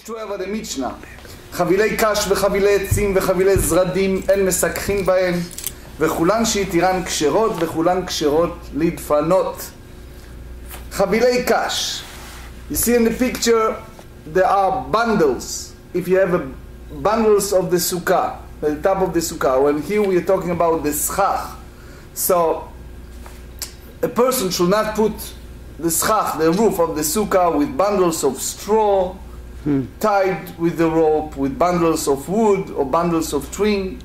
page 12 of the Mishnah. חבילי קש וחבילי עצים וחבילי זרדים אין מסככים בהם, וכולן שיתירן כשרות וכולן כשרות לדפנות. חבילי קש. You see in the picture there are bundles. If you have bundles of the Sukkah, at the top of the Sukkah, when here we are talking about the schach. So a person should not put the schach, the roof of the Sukkah, with bundles of straw tied with the rope, with bundles of wood or bundles of twigs.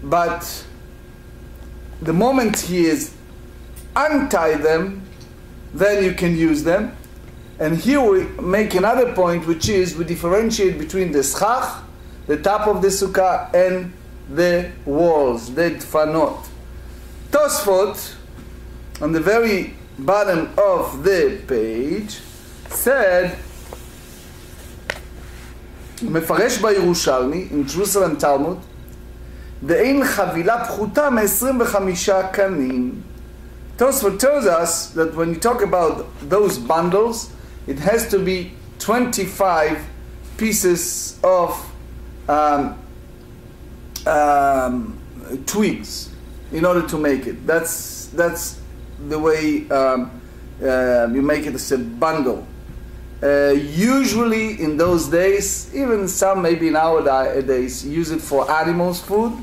But the moment he is untie them, then you can use them. And here we make another point, which is we differentiate between the schach, the top of the Sukkah, and the walls, the dfanot. Tosfot, on the very bottom of the page, said, מפרש בירושלמי, in Jerusalem Talmud, ואין חבילה פחותה מ-25 קנים. Tosfot tells us that when you talk about those bundles, it has to be 25 pieces of twigs in order to make it. That's the way you make it as a bundle. Usually in those days, even some maybe nowadays, use it for animals' food,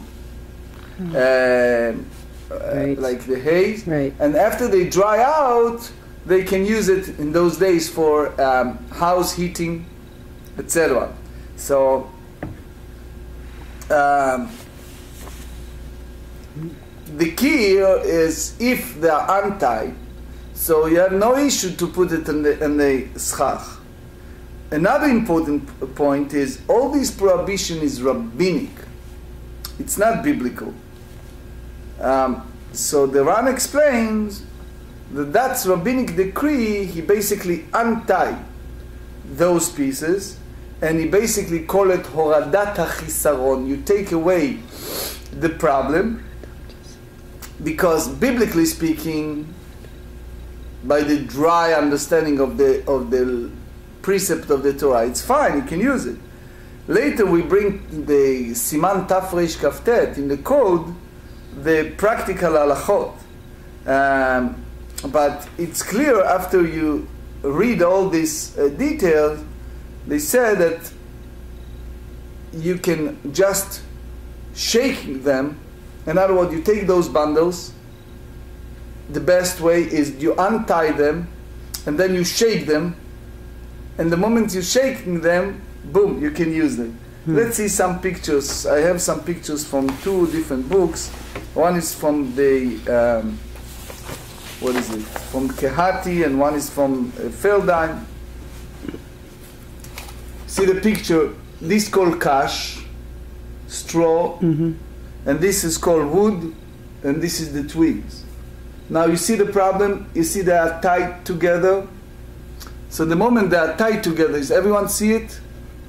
Right. like the hay. Right. And after they dry out, they can use it in those days for house heating, etc. So the key here is if they are untied, so you have no issue to put it in the schach. Another important point is all this prohibition is rabbinic. It's not biblical. So the Ran explains that that's rabbinic decree. He basically untied those pieces, and he basically call it horadat hachisaron. You take away the problem, because biblically speaking, by the dry understanding of the precept of the Torah, it's fine, you can use it. Later we bring the Siman Tafresh Kaftet in the code, the practical halachot. But it's clear after you read all these details, they say that you can just shake them. In other words, you take those bundles, the best way is you untie them and then you shake them, and the moment you're shaking them, boom, you can use them. Let's see some pictures. I have some pictures from two different books. One is from the from Kehati, and one is from Feldheim. See the picture. This is called kash, straw, and this is called wood, and this is the twigs. Now you see the problem. You see they are tied together. So the moment they are tied together, is everyone see it?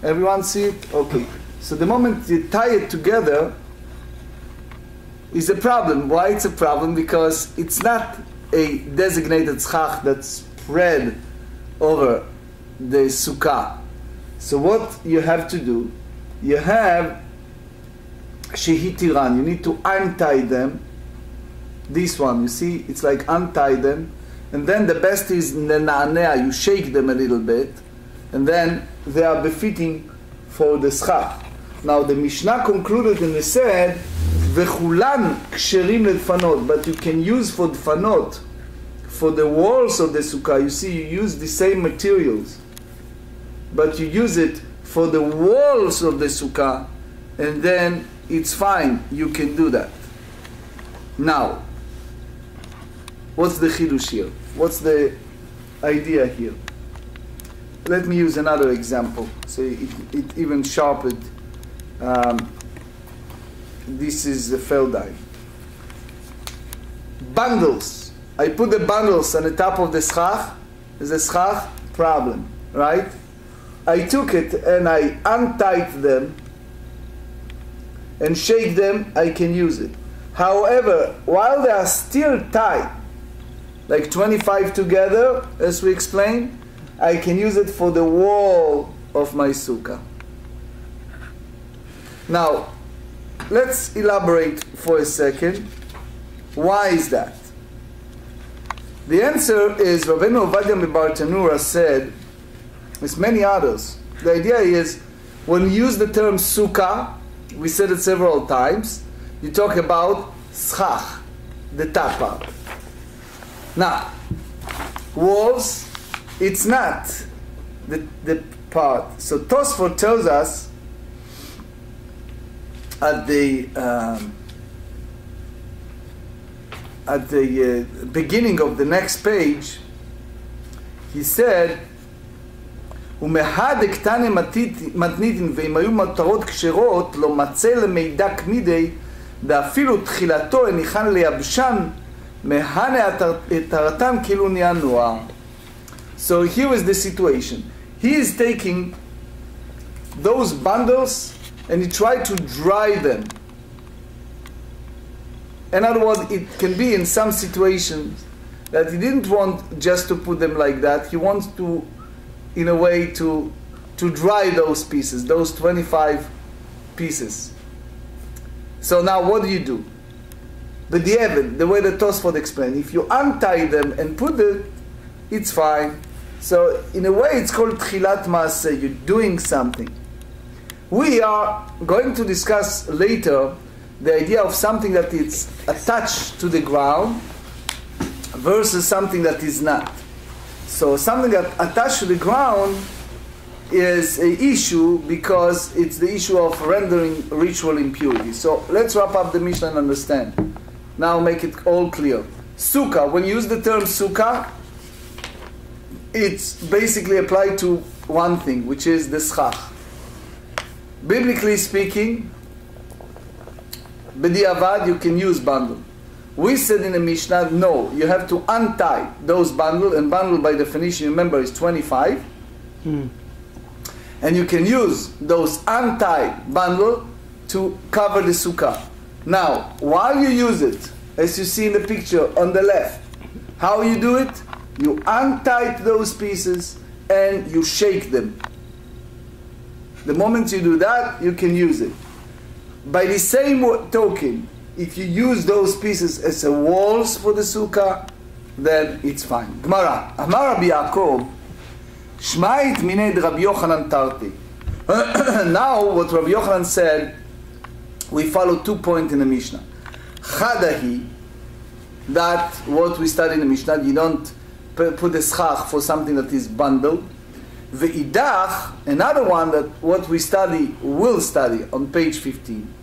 Everyone see it? Okay. So the moment you tie it together is a problem. Why it's a problem? Because it's not a designated schach that's spread over the sukkah. So what you have to do, you have shehitiran. You need to untie them. This one, you see, it's like untie them. And then the best is nenanea. You shake them a little bit, and then they are befitting for the schach. Now the Mishnah concluded and they said, "V'chulan ksherim ledfanot," but you can use for dfanot, for the walls of the sukkah. You see, you use the same materials, but you use it for the walls of the sukkah, and then it's fine. You can do that. Now, what's the chidush here? What's the idea here? Let me use another example. So it even sharpened. This is the Feldheim. Bundles. I put the bundles on the top of the schach. Is a schach problem, right? I took it and I untied them and shake them. I can use it. However, while they are still tied, like 25 together, as we explained, I can use it for the wall of my sukkah. Now, let's elaborate for a second. Why is that? The answer is, Rabbeinu Ovadia Mebartanura said, with many others, the idea is, when you use the term sukkah, we said it several times, you talk about schach, the top part. Now, walls, it's not the part. So Tosfot tells us at the beginning of the next page, he said, ומחד הקטנה מתניתין ואם היו מטרות כשרות לא מצא למידע כמידי ואפילו תחילתו הניחן ליבשן מהנה התרתן כאילו נהיה נוער. So here is the situation. He is taking those bundles and he tried to dry them. In other words, it can be in some situations that he didn't want just to put them like that. He wants to, in a way, to dry those pieces, those 25 pieces. So now what do? But the way the Tosfot explained, if you untie them and put it, it's fine. So in a way it's called Tchilat Maaseh, you're doing something. We are going to discuss later the idea of something that is attached to the ground versus something that is not. So something that attached to the ground is an issue because it's the issue of rendering ritual impurity. So let's wrap up the Mishnah and understand. Now make it all clear. Sukkah, when you use the term sukkah, it's basically applied to one thing, which is the schach. Biblically speaking, b'diavad you can use bundle. We said in the Mishnah, no, you have to untie those bundle, and bundle by definition, remember, is 25. And you can use those untied bundle to cover the sukkah. Now, while you use it, as you see in the picture on the left, how you do it? You untie those pieces and you shake them. The moment you do that, you can use it. By the same token, if you use those pieces as a walls for the sukkah, then it's fine. Gemarrah, Amar Rabbi Yaakov, Shmait mined Rabbi Yochanan tarti. Now, what Rabbi Yochanan said, we follow 2 points in the Mishnah. Chadahi, that what we study in the Mishnah, you don't put a schach for something that is bundled. Ve'idach, another one that what we study, will study on page 15.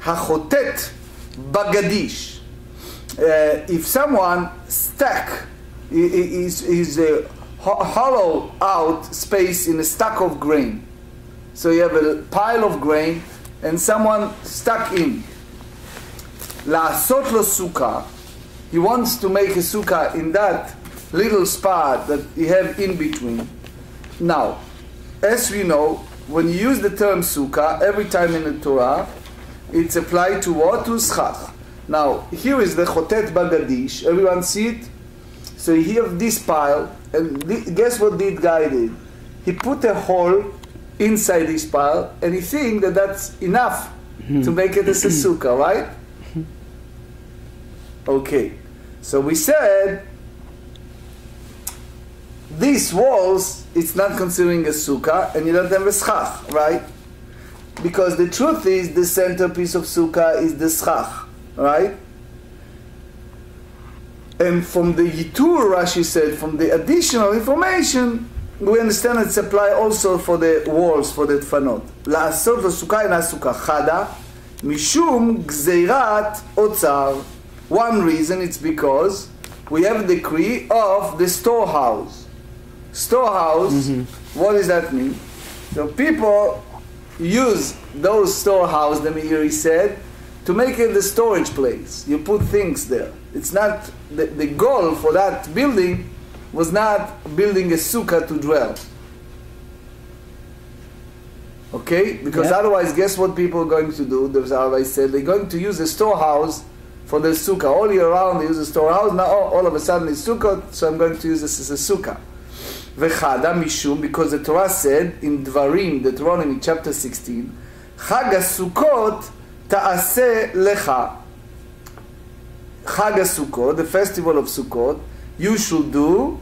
Hachotet bagadish. If someone stack is a hollow out space in a stack of grain. So you have a pile of grain and someone stuck in. La'asot lo sukkah. He wants to make a sukkah in that little spot that you have in between. Now, as we know, when you use the term sukkah, every time in the Torah, it's applied to what? To schach. Now, here is the chotet bagadish. Everyone see it? So you have this pile, and guess what this guy did? He put a hole inside this pile, and he thinks that that's enough to make it as a sukkah, right? Okay. So we said, these walls, it's not considering a sukkah, and you don't have a schach, right? Because the truth is, the centerpiece of sukkah is the schach, right? And from the yitur, Rashi said, from the additional information, we understand it's applied also for the walls, for the tfanot. La'asot l'sukkah ina sukkah chada, mishum gzeirat otzar. One reason, it's because we have a decree of the storehouse. Storehouse, what does that mean? So people use those storehouse, the Meiri said, to make it the storage place. You put things there. It's not, the goal for that building was not building a sukkah to dwell. Okay? Because otherwise, guess what people are going to do? The rabbi said, they're going to use a storehouse for the sukkah. All year round they use a storehouse. Now all of a sudden it's Sukkot, so I'm going to use this as a sukkah. V'chada mishum, because the Torah said in Dvarim, Deuteronomy chapter 16, Chag Sukkot ta'aseh lecha. Chag Sukkot, the festival of Sukkot, you should do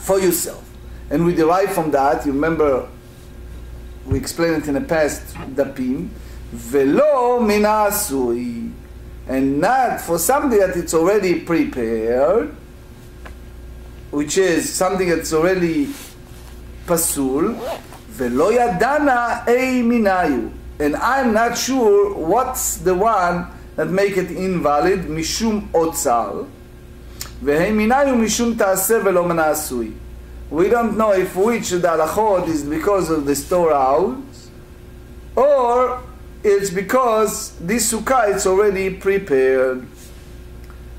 for yourself. And we derive from that, you remember, we explained it in the past, dapim, velo mina asui, and not for something that it's already prepared, which is something that's already pasul, velo yadana ei minayu, and I'm not sure what's the one that make it invalid, mishum otzal, vehei minayu mishum ta'aseh velo mina asui. We don't know if which the halachot is because of the storehouse, or it's because this sukkah is already prepared.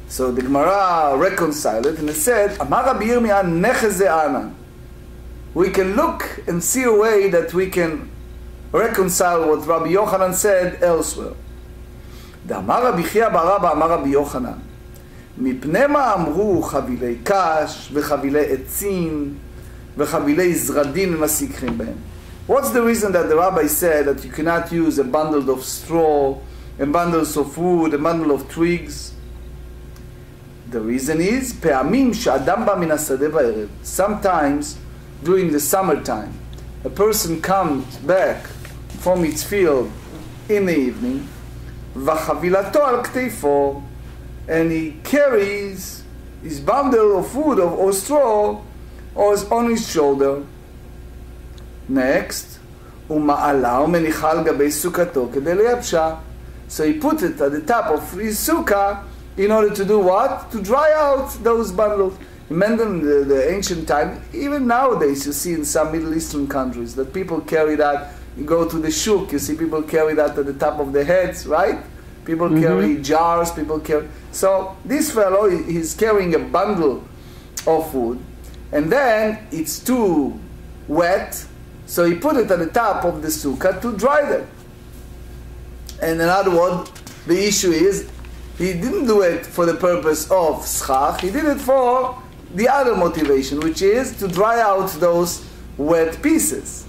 So the Gemara reconciled it and it said, Amar Rabbi Yirmiyah necheze anan. We can look and see a way that we can reconcile what Rabbi Yochanan said elsewhere. The Amar Rabbi Chia bar Abba Amar Rabbi Yochanan. מפני מה אמרו חבילי קש וחבילי עצים וחבילי זרדים ומסיקים בהם? What's the reason that the rabbi said that you cannot use a bundle of straw, a bundles of wood, a bundle of twigs? The reason is פעמים שאדם בא מן השדה בערב. Sometimes during the summertime a person comes back from its field in the evening וחבילתו על כתפו, and he carries his bundle of wood or straw on his shoulder. Next, ומעלה ומניחה על גבי סוכתו כדי לייבשה. So he put it at the top of his sukkah in order to do what? To dry out those bundles. Remember in the ancient time, even nowadays you see in some Middle Eastern countries that people carry that. You go to the shuk, you see people carry that at the top of their heads, right? People carry jars, people carry... So this fellow, he's carrying a bundle of wood, and then it's too wet, so he put it at the top of the sukkah to dry them. And in other words, the issue is, he didn't do it for the purpose of schach, he did it for the other motivation, which is to dry out those wet pieces.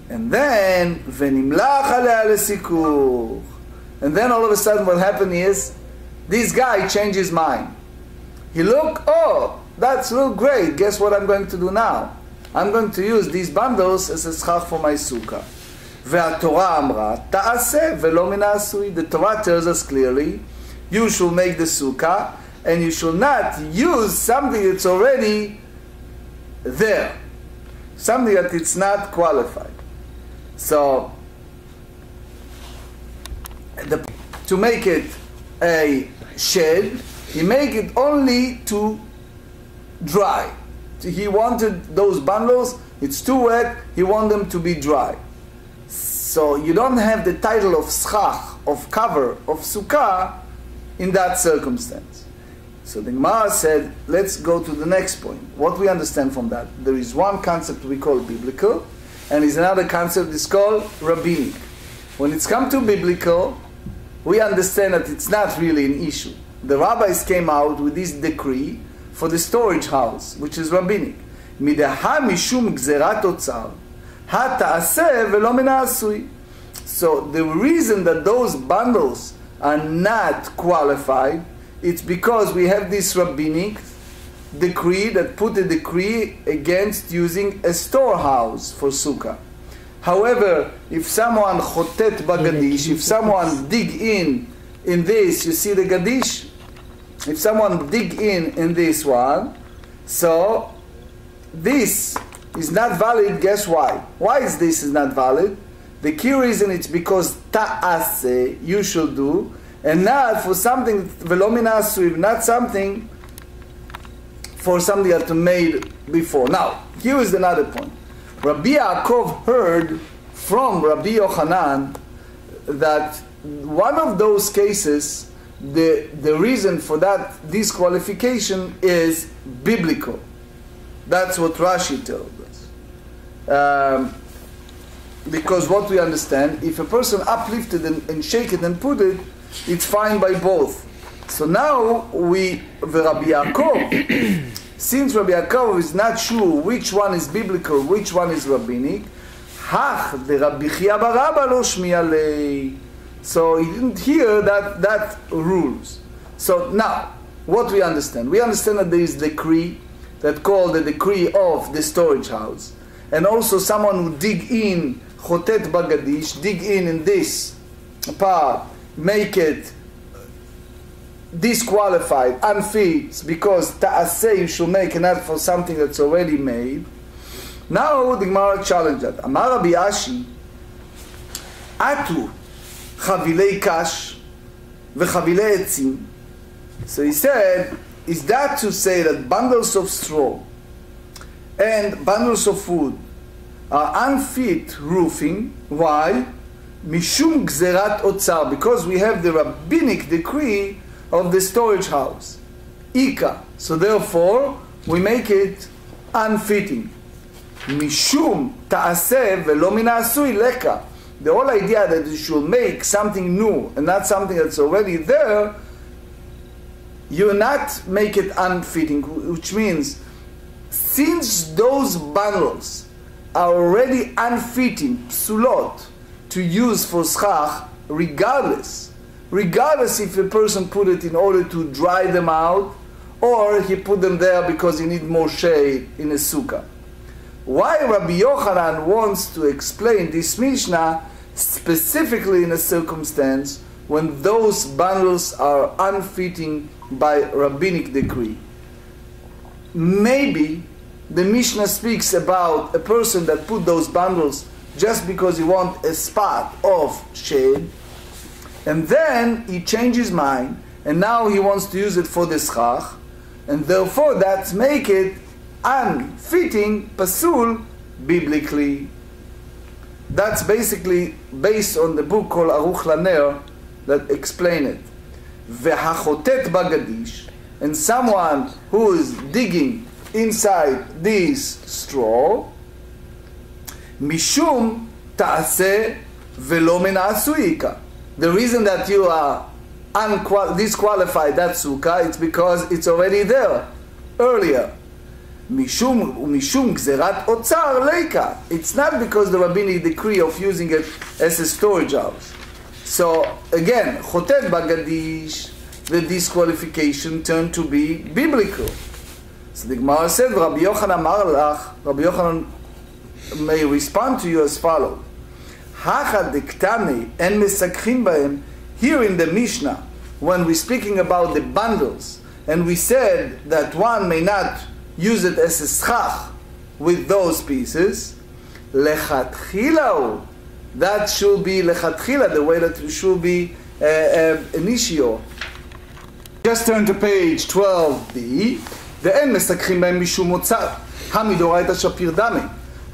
And then, v'nimlach aleh lesikuch. And then all of a sudden what happened is, this guy changed his mind. He looked, oh, that's real great. Guess what I'm going to do now? I'm going to use these bundles as a schach for my sukkah. והתורה אמרה, תעשה ולא מן העשוי. The Torah tells us clearly, you should make the sukkah, and you should not use something that's already there. Something that it's not qualified. So, to make it a shed, he make it only to dry. He wanted those bundles, it's too wet, he wanted them to be dry. So you don't have the title of schach, of cover, of sukkah, in that circumstance. So the Gemara said, let's go to the next point. What we understand from that? There is one concept we call biblical, and is another concept is called rabbinic. When it's come to biblical, we understand that it's not really an issue. The rabbis came out with this decree for the storage house, which is rabbinic. מדהה משום גזירת אוצר, התעשה ולא מן העשוי. So the reason that those bundles are not qualified, it's because we have this rabbinic decree that put a decree against using a storehouse for sukkah. However, if someone chotet bagadish, if someone dig in this, you see the gadish? If someone dig in this one, so this is not valid, guess why? Why is this not valid? The key reason it's because ta'ase, you should do, and not for something, velo min ha'asui, not something for something that made before. Now, here is another point. Rabbi Yaakov heard from Rabbi Yochanan that one of those cases, the reason for that disqualification is biblical. That's what Rashi tells us. Because what we understand, if a person uplifted and shake it and put it, it's fine by both. So now Rabbi Yaakov since Rabbi Yaakov is not sure which one is biblical, which one is rabbinic, hach de Rabbi Chia bar Abba lo shmiya lei. So he didn't hear that rules. So now, what we understand? We understand that there is decree that called the decree of the storage house, and also someone who dig in chotet bagadish, dig in this part, make it disqualified, unfit, because ta'aseh you should make and not for something that's already made. Now the Gemara challenged that. Amar Rabbi Ashi, atu chavilei kash v'chavilei etzim. So he said, is that to say that bundles of straw and bundles of wood are unfit roofing? Why? Mishum gzerat otzar, because we have the rabbinic decree of the storage house. Ika. So therefore, we make it unfitting. Mishum ta'aseh velo min ha'asui leka. The whole idea that you should make something new and not something that's already there, you not make it unfitting, which means since those bundles are already unfitting, psulot, to use for schach, regardless if a person put it in order to dry them out, or he put them there because he need more shade in a sukkah. Why Rabbi Yochanan wants to explain this Mishnah specifically in a circumstance when those bundles are unfitting by rabbinic decree? Maybe the Mishnah speaks about a person that put those bundles just because he wants a spot of shade, and then he changed his mind, and now he wants to use it for the schach, and therefore that's make it unfitting, pasul, biblically. That's basically based on the book called Aruch Laner that explain it. Ve'hachotet bagadish, and someone who is digging inside this straw, mishum ta'aseh velo min ha'asuika. The reason that you are disqualified that sukkah, it's because it's already there earlier. Mishum gzerat otzar leika. It's not because the rabbinic decree of using it as a storage house. So again, chotet bagadish, the disqualification turned to be biblical. So the Gemara said, Rabbi Yochanan amar lach, Rabbi Yochanan may respond to you as follows. Hacha dektane en mesakhin bahem. Here in the Mishnah, when we're speaking about the bundles, and we said that one may not use it as a schach with those pieces, lechatchila, that should be lechatchila, the way that it should be initio. Just turn to page 12b. ואין מסככים בהם משום מוצר, המדאורייתא שפיר דמי.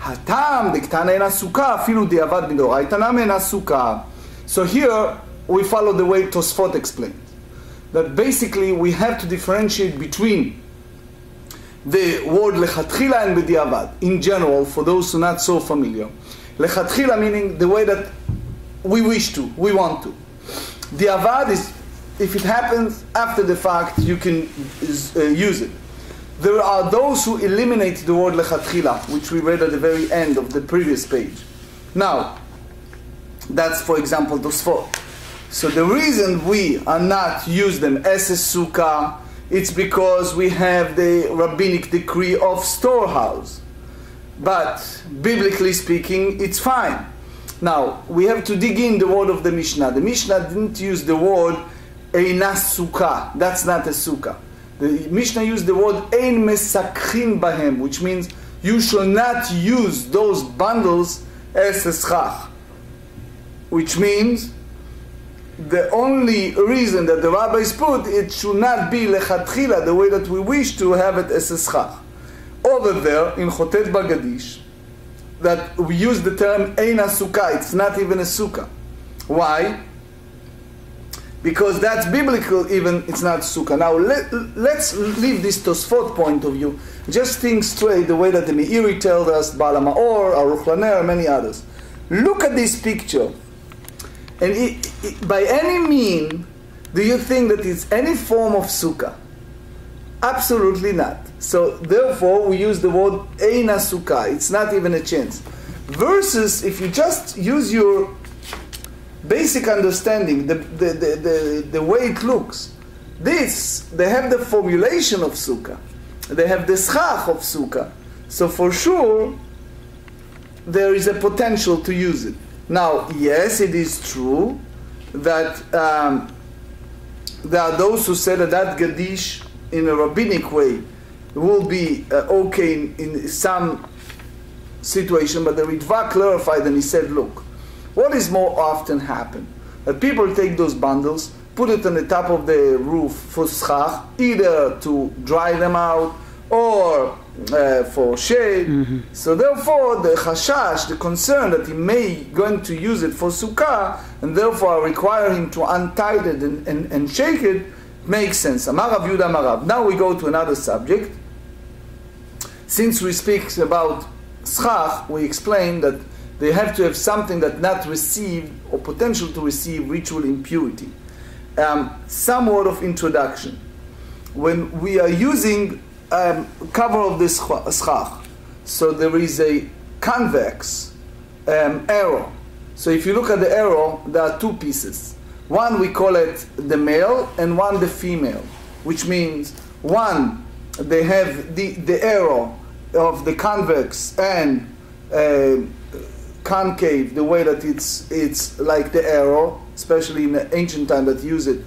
הטעם דקטנה אינה סוכה, אפילו דיעבד מדאורייתא נמי אינה סוכה. So here we follow the way Tosfot explained. That basically we have to differentiate between the word lechatchila and b'diavad. In general, for those who are not so familiar. Lechatchila meaning the way that we wish to, we want to. Diavad is, if it happens after the fact, you can use it. There are those who eliminate the word lechatchila, which we read at the very end of the previous page. Now, that's for example Tosfot. So the reason we are not use them as a sukkah, it's because we have the rabbinic decree of storehouse. But biblically speaking, it's fine. Now, we have to dig in the word of the Mishnah. The Mishnah didn't use the word eina sukkah. That's not a sukkah. The Mishnah used the word ein mesakhin bahem, which means you shall not use those bundles as a schach. Which means the only reason that the rabbis put it should not be lechatchila, the way that we wish to have it as a schach. Over there in Chotet Bagadish, that we use the term eina sukkah, it's not even a sukkah. Why? Because that's biblical, even it's not sukkah. Now let's leave this Tosfot point of view. Just think straight the way that the Meiri tells us, Baal HaMaor, Aruch Laner, many others. Look at this picture. And by any mean, do you think that it's any form of sukkah? Absolutely not. So therefore we use the word eina sukkah. It's not even a chance. Versus if you just use your basic understanding, the way it looks. They have the formulation of sukkah. They have the schach of sukkah. So for sure, there is a potential to use it. Now, yes, it is true that there are those who say that Gadish in a rabbinic way will be okay in some situation, but the Ritva clarified and he said, look, what is more often happen? That people take those bundles, put it on the top of the roof for schach, either to dry them out or for shade. Mm-hmm. So therefore the chashash, the concern that he may going to use it for sukkah, and therefore require him to untie it and shake it, makes sense. Amar Rav Yehuda Amar Rav. Now we go to another subject. Since we speak about schach, we explain that they have to have something that not receive or potential to receive ritual impurity. Some word of introduction. When we are using cover of this schach, so there is a convex arrow. So if you look at the arrow, there are two pieces. One we call it the male and one the female, which means one they have the arrow of the convex and concave, the way that it's like the arrow, especially in the ancient time that use it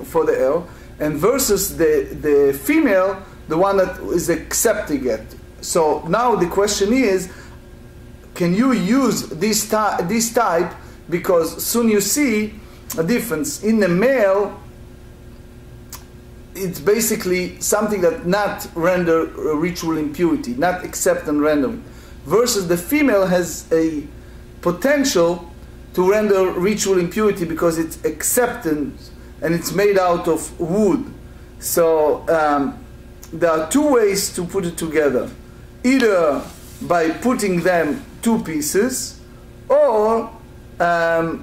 for the arrow, and versus the female, the one that is accepting it. So now the question is, can you use this type? Because soon you see a difference. In the male, it's basically something that not render ritual impurity, not accept and rendering. Versus the female has a potential to render ritual impurity because it's acceptance and it's made out of wood. So there are two ways to put it together. Either by putting them two pieces, or by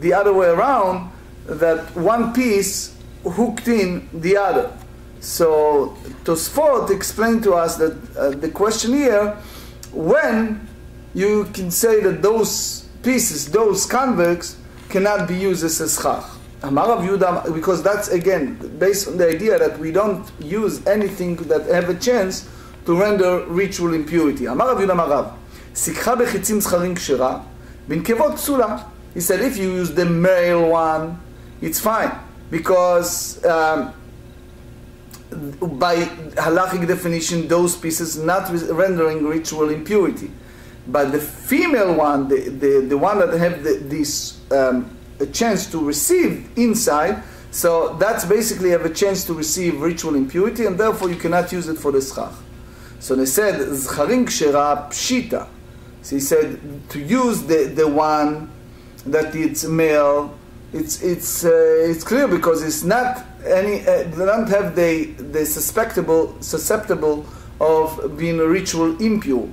the other way around, that one piece hooked in the other. So Tosfot explained to us that the question here, when you can say that those pieces, those convex, cannot be used as a schach. Amar Rav Yehuda, because that's again based on the idea that we don't use anything that have a chance to render ritual impurity. Amar Rav Yehuda Amar Rav, sikha bechitzim zcharim kshera, b'inkevot psula. He said if you use the male one, it's fine, because by halachic definition, those pieces not rendering ritual impurity. But the female one, the one that have this a chance to receive inside, so that's basically have a chance to receive ritual impurity, and therefore you cannot use it for the schach. So they said zcharim kshera pshita. So he said to use the one that it's male. It's clear because it's not any they don't have the susceptible of being ritual impure.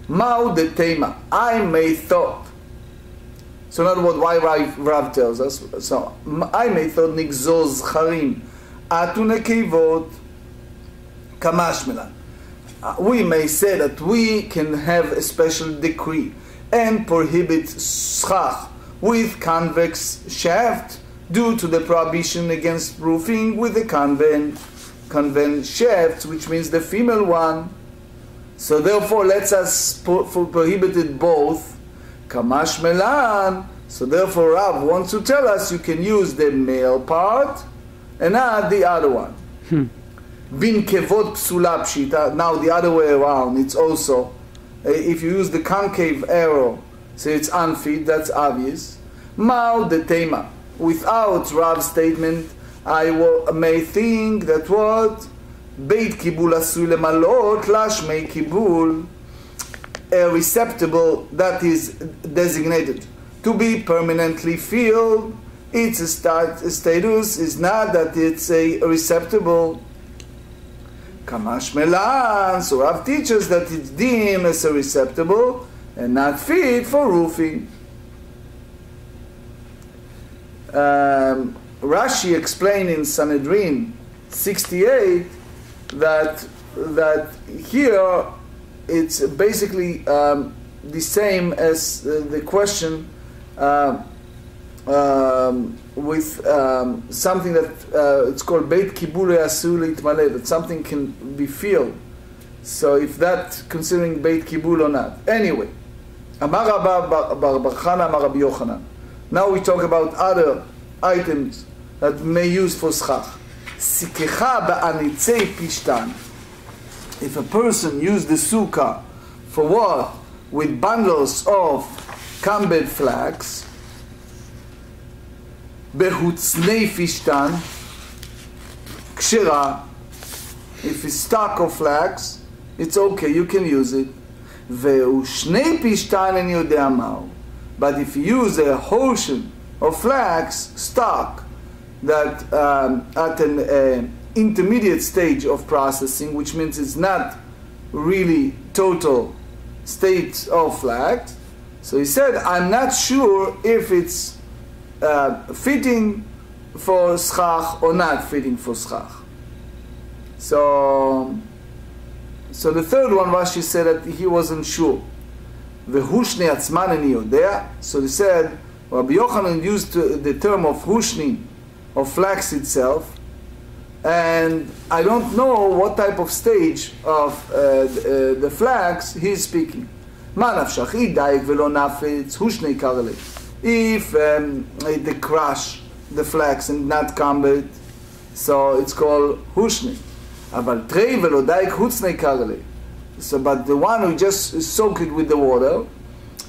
Mao de tema, I may thought. So in other words, why Rav tells us, so I may thought nigzoz charim atu nekevot kamashmelan. We may say that we can have a special decree and prohibit schach with convex shaft due to the prohibition against roofing with the convex shaft, which means the female one. So therefore, let's us prohibit it both. Kamash melan. So therefore, Rav wants to tell us you can use the male part and not the other one. Bin kevot psula pshita. Now the other way around. It's also if you use the concave arrow, so it's unfit. That's obvious. Mao de tema. Without Rav's statement, I may think that what beit kibul asu lemalot lashmei kibul. A receptacle that is designated to be permanently filled, its status is not that it's a receptacle. Kamash melan, so Rav teaches that it's deemed as a receptacle and not fit for roofing. Rashi explained in Sanhedrin 68 that here it's basically the same as the question with something that it's called Beit Kibul Yasu Litmale, that something can be filled. So if that's considering Beit Kibul or not. Anyway, Amar Rabba Bar Chana Amar Rabbi Yochanan. Now we talk about other items that may use for schach. Sikecha ba'anitzei pishtan. If a person used the sukkah for what? With bundles of cambed flax, behutznei pishtan, kshira. If it's stock of flax, it's okay, you can use it. Ve'ushnei pishtan en yodea mao. But if you use a portion of flax stock that at an intermediate stage of processing, which means it's not really total state of flax, so he said, I'm not sure if it's fitting for schach or not fitting for schach. So the third one, Rashi said that he wasn't sure. Vehushni atzman ani yodea. So he said, Rabbi Yochanan used the term of hushni, of flax itself, and I don't know what type of stage of the flax he's speaking. Ma nafshach idaik velo nafetz hushni karle. If they crush the flax and not combat, so it's called hushni. Aval trei velo daik hutzne karle. So, but the one who just soak it with the water,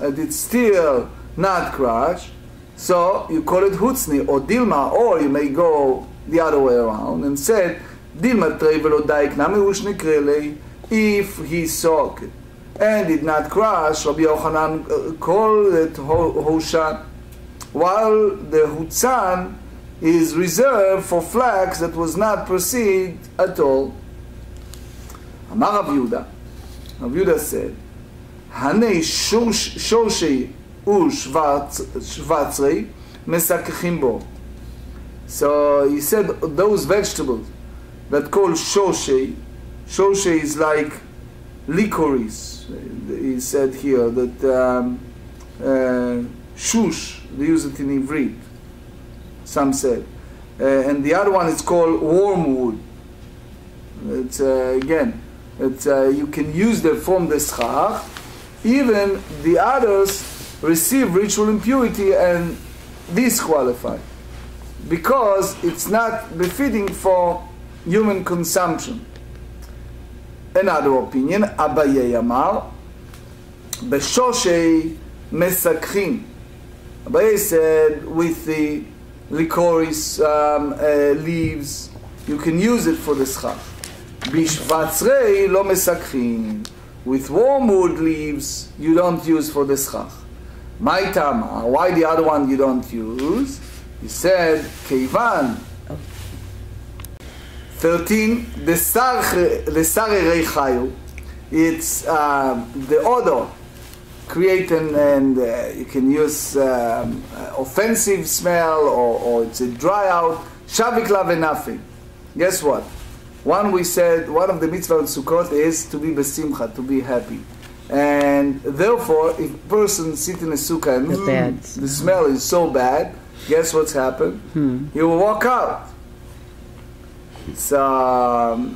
and it's still not crushed, so you call it hutzni or dilma, or you may go the other way around and said dilma trei velo daik nami hushne krele. If he soaked it and did not crush, Rabbi Yochanan called it hoshan, while the hutzan is reserved for flax that was not proceed at all. Amar Rav Yehuda. Rav Yehuda said, Hanei shorshei u'shvatzrei mesakechim bo. So he said those vegetables that called shorshei is like licorice. He said here that shush, they use it in Ivrit, some said. And the other one is called wormwood. It's again, you can use them from the schach. Even the others receive ritual impurity and disqualify, because it's not befitting for human consumption. Another opinion, Abaye Amar, Beshoshei Mesakhin. Abaye said with the licorice leaves, you can use it for the schach. Bishvatzrei lo mesakhin. With wormwood leaves, you don't use for the schach. Maitama, why the other one you don't use? He said, Keivan. 13, the sarerei chayu. It's the odor created, and you can use offensive smell, or it's a dry out. Shavik la venafi. Guess what? We said one of the mitzvah of Sukkot is to be besimcha, to be happy. And therefore, if a person sits in a sukkah and the smell is so bad, guess what's happened? He will walk out. So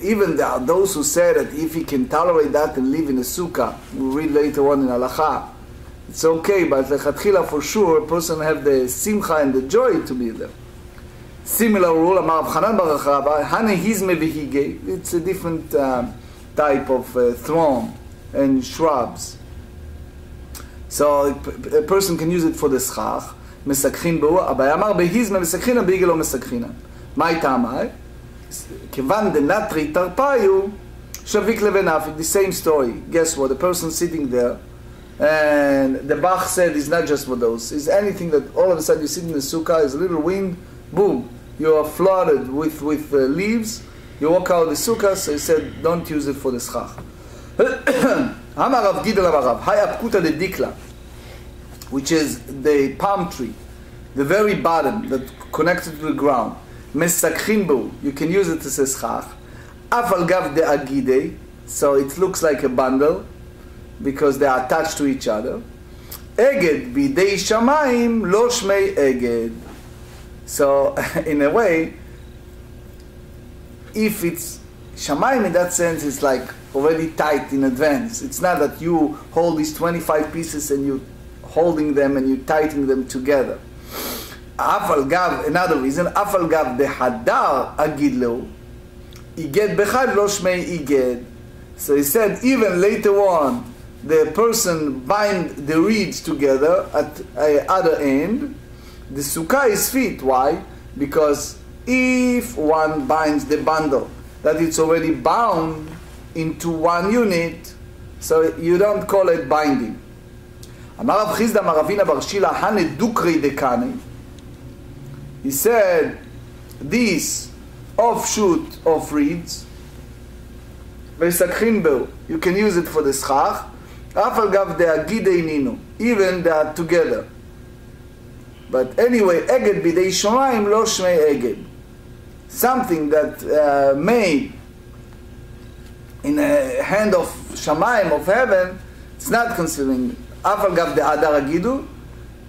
even there are those who say that if he can tolerate that and live in a sukkah, we'll read later on in halacha, it's okay, but lechatchila for sure, a person have the simcha and the joy to be there. Similar rule, Amar Rav Chanan bar Rabba, Hane hizme v'hige. It's a different type of throne and shrubs. So a person can use it for the schach. Mesakhin bo, Abai Amar behizme mesakhin b'hige lo mesakhin. Mai tamai? Kevan de natri tarpayu shavik levenafik. The same story. Guess what? The person sitting there, and the Bach said it's not just for those. It's anything that all of a sudden you sit in the sukkah, is a little wind, boom. You are flooded with leaves, you walk out of the sukkah, so he said, don't use it for the schach. Amar Rav Gidel Rav, Hay apkuta de dikla, which is the palm tree the very bottom that connected to the ground, מסככין בו, you can use it as a סכך, אף על גב דאגידי, so it looks like a bundle, because they are attached to each other. אגד בידי שמיים, לא שמי אגד. So, in a way, if it's Shamayim in that sense, it's like already tight in advance. It's not that you hold these 25 pieces and you holding them and you tightening them together. Afal gav, another reason, Afal gav behadar agid lo, iged bechad lo shmei iged. So he said, even later on, the person bind the reeds together at the other end. The sukkah is fit. Why? Because if one binds the bundle, that it's already bound into one unit, so you don't call it binding. Amar Rav Chizda Maravina Bar Shila Hane Dukri Dekani. He said, these offshoot of reeds, Vesakhin Beu, you can use it for the schach. Afal gav de'agidei ninu, even they are together. But anyway, eged bidei shomayim lo shmei eged. Something that made in a hand of shamayim, of heaven, it's not considering. Afal gav de'adar agidu,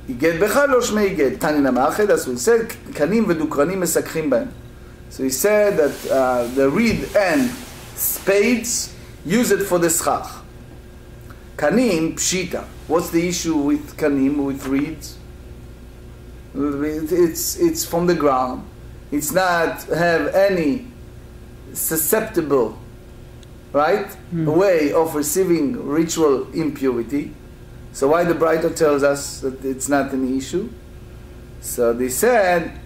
iged becha lo shmei iged. Tanina ma'ached, as we said, kanim v'dukranim mesakchim b'hem. So he said that the reed and spades use it for the schach. Kanim, pshita. What's the issue with kanim, with reeds? It's from the ground. It's not have any susceptible, right, way of receiving ritual impurity. So why the Braita tells us that it's not an issue? So they said,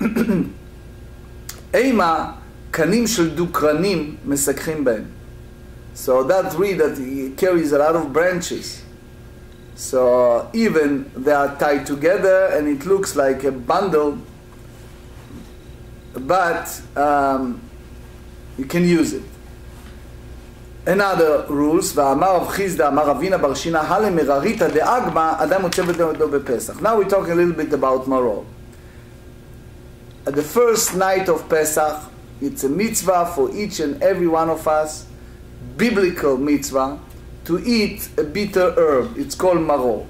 Eima kanim shel dukranim mesakchim b'hem. So that reed that carries a lot of branches. So even they are tied together and it looks like a bundle, but you can use it. Another rules, ואמר רב חיסדא אמר רבינה בר שינא הלא מרריתא דאגמא אדם מוצא בדמו בפסח. Now we're talking a little bit about maror. At the first night of Pesach, it's a mitzvah for each and every one of us, biblical mitzvah, to eat a bitter herb. It's called maror.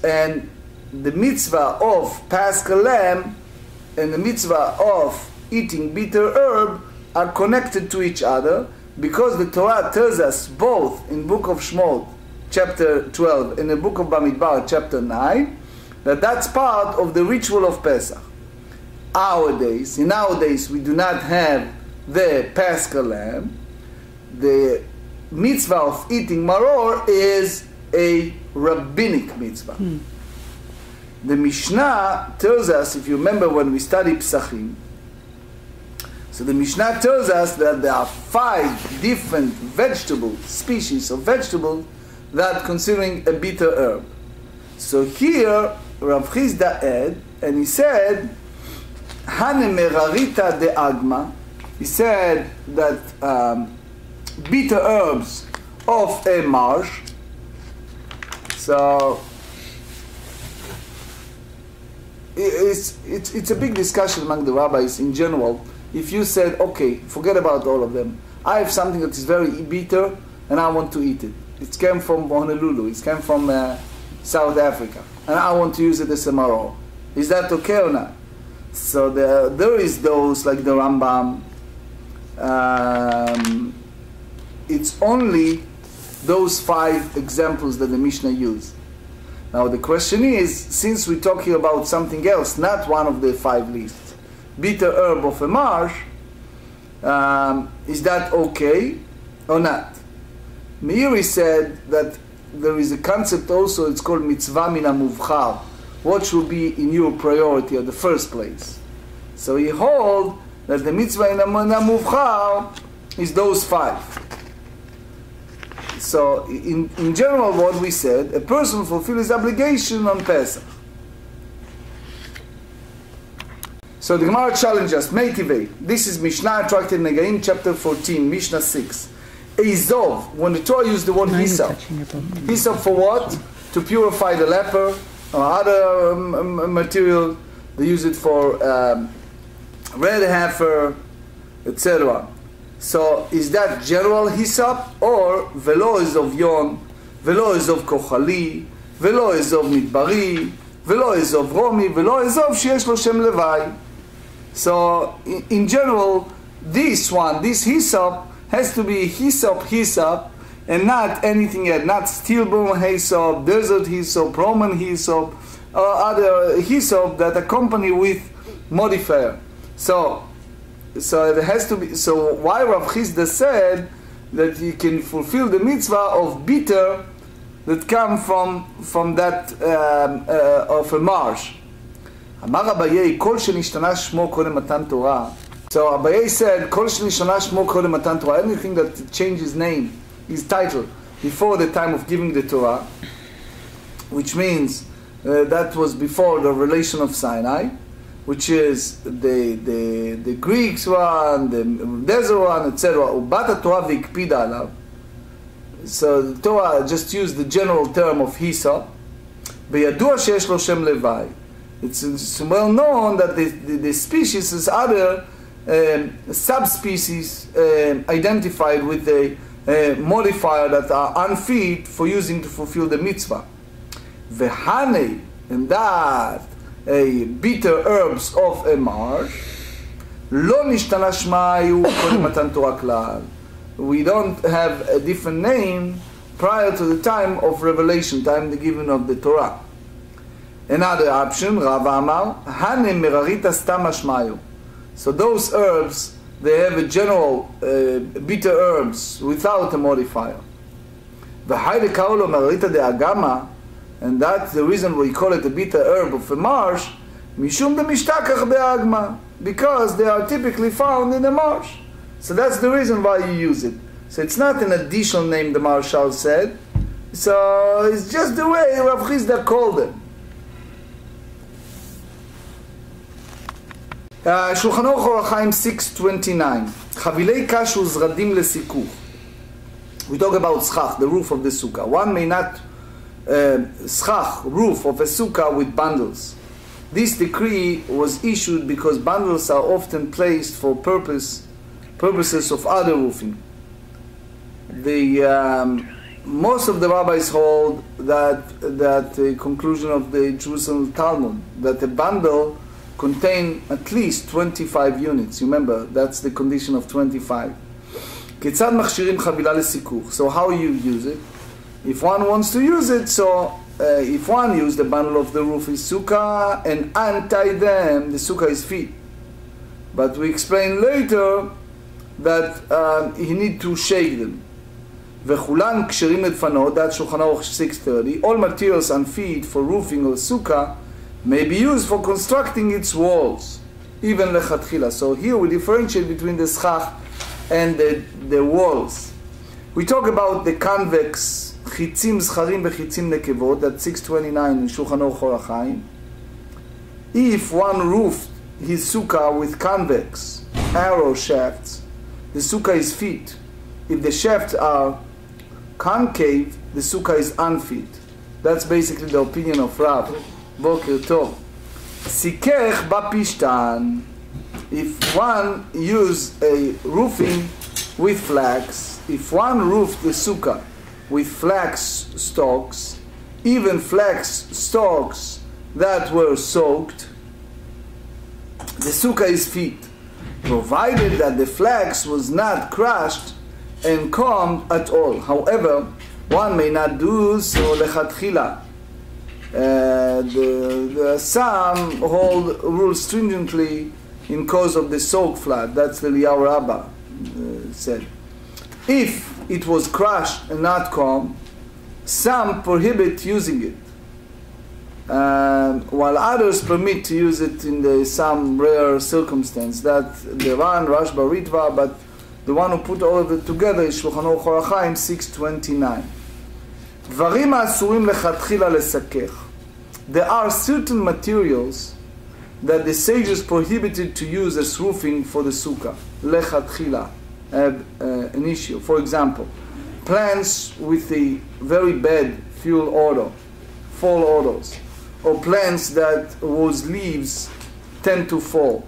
And the mitzvah of Paschal lamb and the mitzvah of eating bitter herb are connected to each other, because the Torah tells us both in book of Shmot chapter 12 and the book of Bamidbar chapter 9 that that's part of the ritual of Pesach. In our days we do not have the Paschal lamb. The mitzvah of eating maror is a rabbinic mitzvah. The Mishnah tells us, if you remember when we studied Pesachim, so the Mishnah tells us that there are 5 different species of vegetables that considering a bitter herb. So here Rav Chizda add, and he said, Hane merarita de agma. He said that bitter herbs of a marsh. So it's a big discussion among the rabbis in general. If you said, okay, forget about all of them, I have something that is very bitter and I want to eat it. It came from Honolulu, it came from South Africa, and I want to use it as a maror. Is that okay or not? So there is those like the Rambam. It's only those 5 examples that the Mishnah used. Now the question is, since we're talking about something else, not one of the 5 lists, bitter herb of a marsh, is that okay or not? Meiri said that there is a concept also, it's called mitzvah min hamuvchar. What should be in your priority at the first place? So he holds that the mitzvah in hamuvchar is those 5. So in general what we said, a person fulfills his obligation on Pesach. So the Gemara challenges us, Meitivei. This is Mishnah Tractate Negaim, chapter 14, Mishnah 6. Eizov, when the Torah used the word hyssop. Hyssop for what? To purify the leper or other material, They use it for red heifer, etc. So is that general hyssop, or velo ezov yon, velo ezov kochali, velo ezov midbari, velo ezov romi, velo ezov sheyesh lo shem levai? So in general, this hyssop has to be hyssop, and not anything else, not stillborn hyssop, desert hyssop, Roman hyssop, or other hyssop that accompany with modifier. So it has to be. So why Rav Chisda said that you can fulfill the mitzvah of bitter that come from that of a marsh. אמר אביי, כל שנשתנה שמו קודם מתן תורה. So Abaye said, כל שנשתנה שמו קודם מתן תורה. Anything that changes name, his title, before the time of giving the Torah, which means that was before the revelation of Sinai, which is the Greeks one, the desert one, etc. ובת התורה והקפידה עליו. So the Torah just used the general term of hyssop. וידוע שיש לו שם לוואי. It's well known that the species is other subspecies identified with a modifier that are unfit for using to fulfill the mitzvah. V'hanei, and that bitter herbs of a marsh, lo nishtana shmayu kodem matan Torah klal. We don't have a different name prior to the time of revelation, time the giving of the Torah. Another option, Rav Amar, Hane merarita stam ashmayu. So those herbs, they have a general bitter herbs without a modifier. V'hai lekaulo merarita de agama, and that's the reason we call it a bitter herb of a marsh, mishum de mishtakach be'agma, because they are typically found in the marsh. So that's the reason why you use it. So it's not an additional name the Marshal said. So it's just the way Rav Chisda called them. שולחן אורך אור החיים 629. חבילי קש וזרדים לסיכוך. We talk about schach, the roof of the sukkah. One may not schach, roof of a sukkah with bundles. This decree was issued because bundles are often placed for purposes of other roofing. Most of the rabbis hold that the conclusion of the Jerusalem Talmud, that a bundle contain at least 25 units. Remember, that's the condition of 25. כיצד מכשירים חבילה לסיכוך? So how you use it? If one wants to use it, so if one use the bundle of the roof is sukkah, and untie them, the sukkah is feet. But we explain later that you need to shake them. וכולן כשרים לדפנות, that's שולחן ערוך 630. All materials unfit for roofing or sukkah may be used for constructing its walls, even lechatchila. So here we differentiate between the schach and the walls. We talk about the convex chitzim zcharim bechitzim nekevot, that's 629 in Shulchan Aruch Or HaChaim. If one roofed his sukkah with convex arrow shafts, the sukkah is fit. If the shafts are concave, the sukkah is unfit. That's basically the opinion of Rav. Boker Tov. Sikech bapishtan. If one use a roofing with flax, if one roofed the sukkah with flax stalks, even flax stalks that were soaked, the sukkah is fit, provided that the flax was not crushed and combed at all. However, one may not do so lechatchila. Some hold rules stringently in cause of the soak flat. That's the Eliyahu Rabbah said. If it was crushed and not combed, some prohibit using it, while others permit to use it in some rare circumstance. That the Ran, Rashba, Ritva, but the one who put all of it together is Shulchan Aruch Or HaChaim 629. דברים האסורים לכתחילה לסכך. There are certain materials that the sages prohibited to use as roofing for the sukkah. Lechatchila, an issue. For example, plants with a very bad fuel odor, fall odors, or plants that whose leaves tend to fall.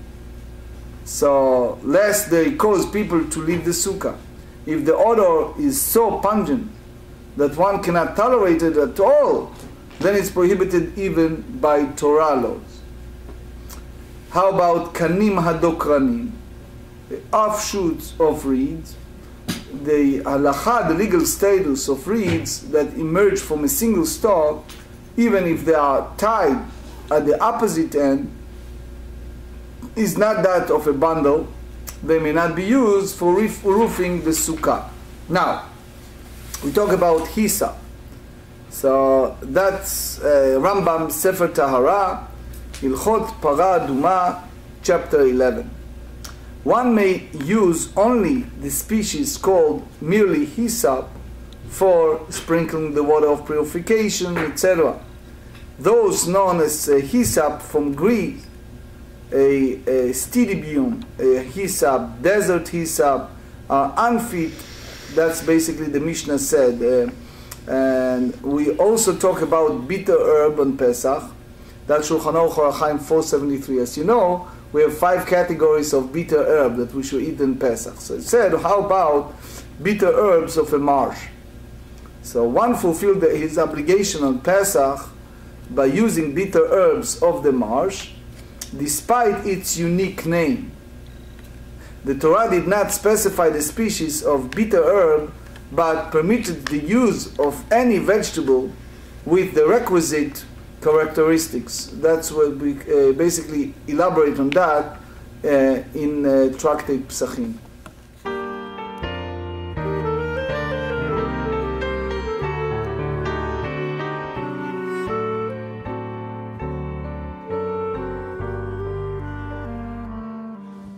So lest they cause people to leave the sukkah. If the odor is so pungent that one cannot tolerate it at all, then it's prohibited even by Torah laws. How about kanim hadokranim, the offshoots of reeds, the halacha, the legal status of reeds that emerge from a single stalk, even if they are tied at the opposite end, is not that of a bundle. They may not be used for roofing the sukkah. Now, we talk about hyssop. So that's Rambam Sefer Tahara, Ilchot Para Aduma, chapter 11. One may use only the species called merely hyssop for sprinkling the water of purification, etc. Those known as hyssop from Greece, a stidibium, a hyssop, desert hyssop, are unfit. That's basically the Mishnah said. And we also talk about bitter herb on Pesach. That's Shulchan Aruch Orach Chaim 473. As you know, we have 5 categories of bitter herb that we should eat in Pesach. So it said, how about bitter herbs of a marsh? So one fulfilled his obligation on Pesach by using bitter herbs of the marsh, despite its unique name. The Torah did not specify the species of bitter herb, but permitted the use of any vegetable with the requisite characteristics. That's what we basically elaborate on that in Tractate Pesachim.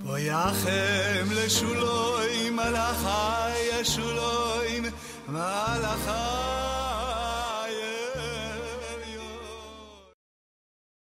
Boyachem leshuloim malachai yeshuloim malachai